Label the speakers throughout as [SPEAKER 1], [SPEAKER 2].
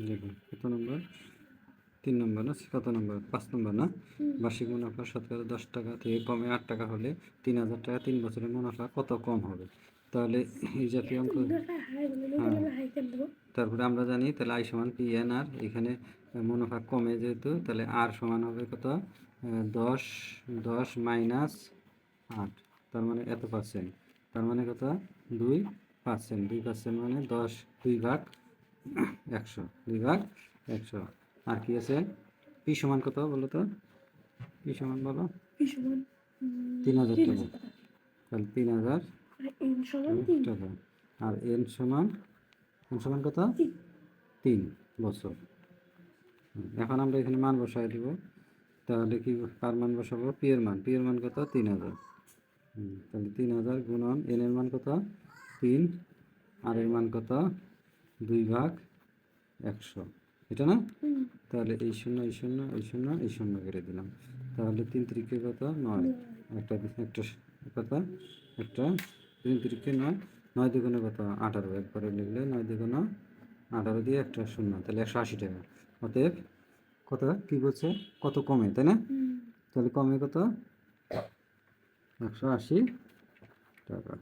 [SPEAKER 1] দেখুন কত নম্বর, 3 নম্বর না, কত নম্বর, 5 নম্বর না। বার্ষিক মুনাফা শতকরা 10 টাকা থেকে কমে 8 টাকা হলে 3000 টাকা 3 বছরের মুনাফা কত কম হবে? তাহলে এই জাতীয় অঙ্ক। হ্যাঁ, তারপরে আমরা জানি তাহলে আই সমান পি এন আর, এখানে মুনাফা কমে যেহেতু, তাহলে আর সমান হবে কত, 10 10 মাইনাস 8, তার মানে এত পার্সেন্ট, তার মানে কত, 2%। 2% মানে 10 2 ভাগ 100, 2 ভাগ 100। আর কি আছে, পি সমান কত বলো তো, পি সমান বলো, 3000 টাকা, তাহলে 3000 টাকা। আর এন সমান কত, 3 বছর। এখন আমরা এখানে মান বসাই দিব, তাহলে কি কার মান বসাবো, পি এর মান কত, 3000। তাহলে 3000 গুণন এন এর মান কত, 3, আর এর মান কত, 2 ভাগ 100, এটা না। তাহলে এই শূন্য এই শূন্য এই শূন্য এই শূন্য করে দিলাম, তাহলে 3 তিরিকে কত, 9, একটা কত, একটা 3 তিরিকে 9, 9 দুগুণে কত, 18, একবারে লিখলে 9 দুগুণে 18 দিয়ে একটা শূন্য, তাহলে 180 টাকা। অতএব কত কি বলছে, কত কমে, তাই না? তাহলে কমে কত, 180 টাকা।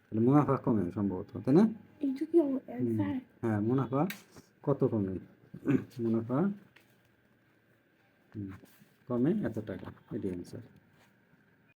[SPEAKER 1] তাহলে মুনাফা কমে সম্ভবত, তাই না? হ্যাঁ, মুনাফা কত কমে, মুনাফা কমে এত টাকা, এটি অ্যান্সার।